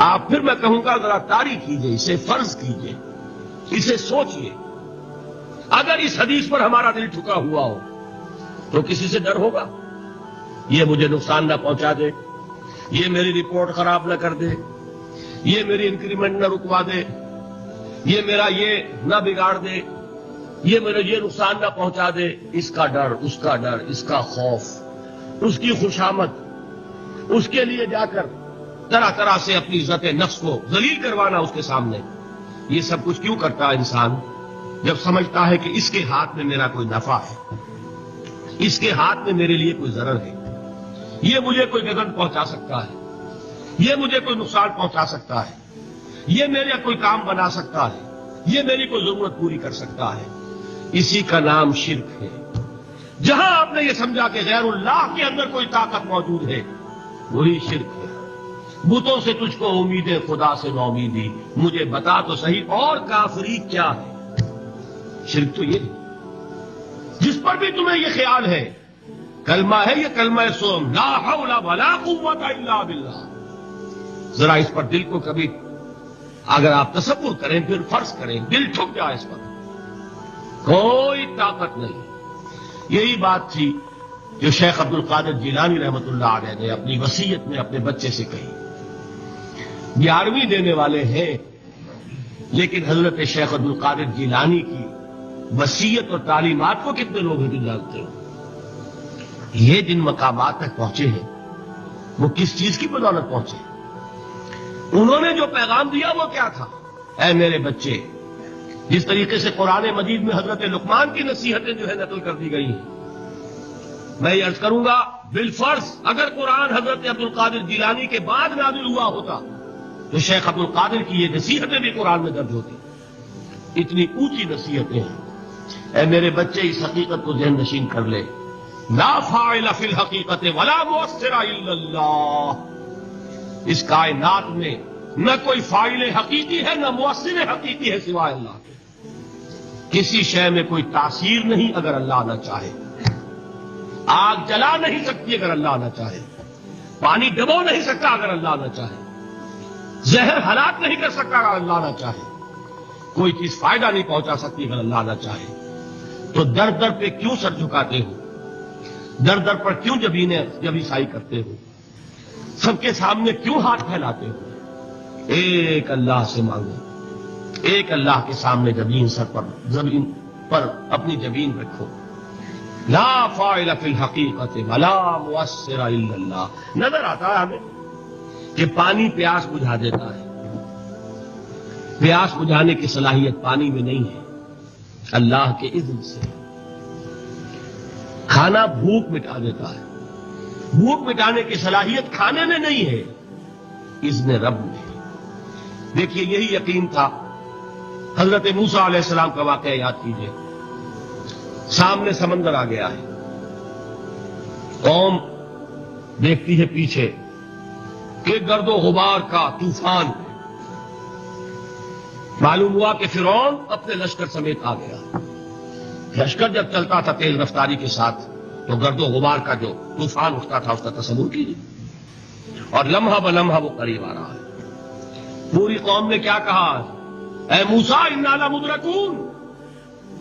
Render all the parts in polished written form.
آپ پھر میں کہوں گا ذرا طاری کیجئے، اسے فرض کیجئے، اسے سوچئے۔ اگر اس حدیث پر ہمارا دل ٹھکا ہوا ہو تو کسی سے ڈر ہوگا؟ یہ مجھے نقصان نہ پہنچا دے، یہ میری رپورٹ خراب نہ کر دے، یہ میری انکریمنٹ نہ رکوا دے، یہ میرا یہ نہ بگاڑ دے، یہ میرا یہ نقصان نہ پہنچا دے۔ اس کا ڈر، اس کا ڈر، اس کا خوف، اس کی خوشامد، اس کے لیے جا کر طرح طرح سے اپنی عزت نفس کو ذلیل کروانا اس کے سامنے، یہ سب کچھ کیوں کرتا ہے انسان؟ جب سمجھتا ہے کہ اس کے ہاتھ میں میرا کوئی نفع ہے، اس کے ہاتھ میں میرے لیے کوئی ضرر ہے، یہ مجھے کوئی گزن پہنچا سکتا ہے، یہ مجھے کوئی نقصان پہنچا سکتا ہے، یہ میرا کوئی کام بنا سکتا ہے، یہ میری کوئی ضرورت پوری کر سکتا ہے، اسی کا نام شرک ہے۔ جہاں آپ نے یہ سمجھا کہ غیر اللہ کے اندر کوئی طاقت موجود ہے، وہی شرک ہے۔ بتوں سے تجھ کو امید ہے، خدا سے نومیدی، مجھے بتا تو صحیح اور کافری کیا ہے؟ شرک تو یہ ہے۔ جس پر بھی تمہیں یہ خیال ہے کلمہ ہے، یہ کلمہ سوم لا حول ولا قوت الا باللہ، ذرا اس پر دل کو کبھی اگر آپ تصور کریں، پھر فرض کریں، دل ٹھک جائے اس پر، کوئی طاقت نہیں۔ یہی بات تھی جو شیخ عبد القادر جیلانی رحمۃ اللہ علیہ نے اپنی وصیت میں اپنے بچے سے کہی۔ 11ویں دینے والے ہیں، لیکن حضرت شیخ عبد القادر جیلانی کی وصیت اور تعلیمات کو کتنے لوگ ہیں جو جانتے ہو؟ یہ جن مقامات تک پہنچے ہیں وہ کس چیز کی بدولت پہنچے؟ انہوں نے جو پیغام دیا وہ کیا تھا؟ اے میرے بچے، جس طریقے سے قرآن مجید میں حضرت لقمان کی نصیحتیں جو ہے نقل کر دی گئی ہیں، میں یہ عرض کروں گا بالفرض اگر قرآن حضرت عبد القادر جیلانی کے بعد نازل ہوا ہوتا تو شیخ عبد القادر کی یہ نصیحتیں بھی قرآن میں درج ہوتی۔ اتنی اونچی نصیحتیں ہیں۔ اے میرے بچے، اس حقیقت کو ذہن نشین کر لے، لا فاعل فی الحقیقت ولا مؤثر الا اللہ، اس کائنات میں نہ کوئی فاعل حقیقی ہے نہ مؤثر حقیقی ہے سوائے اللہ کے۔ کسی شے میں کوئی تاثیر نہیں اگر اللہ نہ چاہے، آگ جلا نہیں سکتی اگر اللہ نہ چاہے، پانی ڈبو نہیں سکتا اگر اللہ نہ چاہے، زہر ہلاک نہیں کر سکتا اگر اللہ نہ چاہے، کوئی چیز فائدہ نہیں پہنچا سکتی اگر اللہ نہ چاہے۔ تو در در پہ کیوں سر جھکاتے ہو؟ در در پر کیوں جبیسائی کرتے ہو؟ سب کے سامنے کیوں ہاتھ پھیلاتے ہو؟ ایک اللہ سے مانگو، ایک اللہ کے سامنے زمین پر اپنی جبین رکھو۔ لا فاعل فی الحقیقت ولا مؤثر الا اللہ۔ نظر آتا ہے ہمیں کہ پانی پیاس بجھا دیتا ہے، پیاس بجھانے کی صلاحیت پانی میں نہیں ہے، اللہ کے اذن سے۔ کھانا بھوک مٹا دیتا ہے، بھوک مٹانے کی صلاحیت کھانے میں نہیں ہے، اذن رب میں۔ دیکھیے یہی یقین تھا۔ حضرت موسیٰ علیہ السلام کا واقعہ یاد کیجئے، سامنے سمندر آ گیا ہے، قوم دیکھتی ہے پیچھے کہ گرد و غبار کا طوفان، معلوم ہوا کہ فرعون اپنے لشکر سمیت آ گیا۔ لشکر جب چلتا تھا تیز رفتاری کے ساتھ تو گرد و غبار کا جو طوفان اٹھتا تھا اس کا تصور کیجیے، اور لمحہ بلمحہ وہ قریب آ رہا ہے۔ پوری قوم نے کیا کہا؟ اے موسیٰ انا لمدرکون،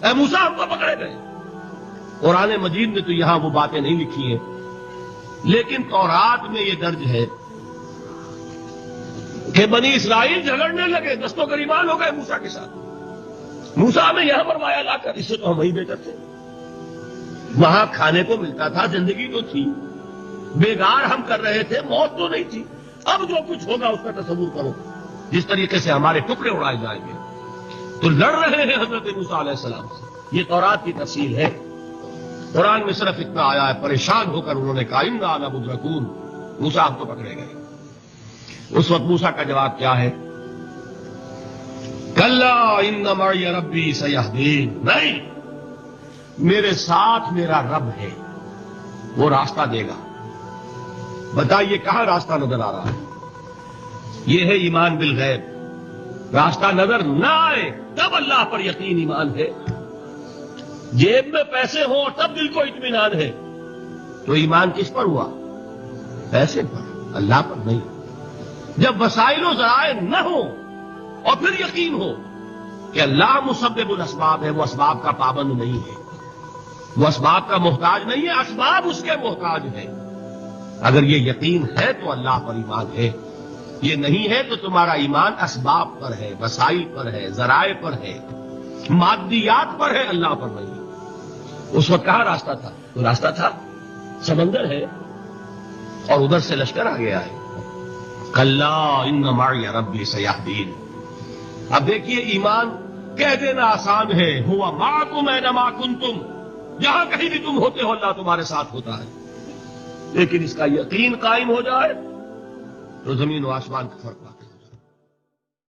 اے موسیٰ ہم کو پکڑے گئے۔ قرآن مجید میں تو یہاں وہ باتیں نہیں لکھی ہیں، لیکن تورات میں یہ درج ہے کہ بنی اسرائیل جھگڑنے لگے، دست و گریبان ہو گئے موسیٰ کے ساتھ۔ موسیٰ ہمیں یہاں مروایا لا کر، اس سے تو ہم وہیں بہتر تھے، وہاں کھانے کو ملتا تھا، زندگی تو تھی، بیگار ہم کر رہے تھے، موت تو نہیں تھی۔ اب جو کچھ ہوگا اس کا تصور کرو، جس طریقے سے ہمارے ٹکڑے اڑائے جائیں گے۔ تو لڑ رہے ہیں حضرت موسیٰ علیہ السلام سے، یہ تورات کی تفصیل ہے۔ قرآن میں صرف اتنا آیا ہے، پریشان ہو کر انہوں نے کہا انا لمدرکون، موسیٰ ہم تو پکڑے گئے۔ اس وقت موسیٰ کا جواب کیا ہے؟ کلا ان معی ربی سیہدین، نہیں، میرے ساتھ میرا رب ہے، وہ راستہ دے گا۔ بتائیے کہاں راستہ نظر آ رہا ہے؟ یہ ہے ایمان بالغیب۔ راستہ نظر نہ آئے تب اللہ پر یقین ایمان ہے، جیب میں پیسے ہوں تب دل کو اطمینان ہے، تو ایمان کس پر ہوا؟ پیسے پر، اللہ پر نہیں۔ جب وسائل و ذرائع نہ ہو اور پھر یقین ہو کہ اللہ مسبب الاسباب ہے، وہ اسباب کا پابند نہیں ہے، وہ اسباب کا محتاج نہیں ہے، اسباب اس کے محتاج ہے. اگر یہ یقین ہے تو اللہ پر ایمان ہے، یہ نہیں ہے تو تمہارا ایمان اسباب پر ہے، وسائل پر ہے، ذرائع پر ہے، مادیات پر ہے، اللہ پر نہیں. اس وقت کہاں راستہ تھا؟ تو راستہ تھا سمندر ہے اور ادھر سے لشکر آ گیا ہے. کلا ان معی ربی سیہدین. اب دیکھیے ایمان کہہ دینا آسان ہے، ہوا معکم اینما کنتم، جہاں کہیں بھی تم ہوتے ہو اللہ تمہارے ساتھ ہوتا ہے. لیکن اس کا یقین قائم ہو جائے تو زمین و آسمان کا فرق آتا ہے.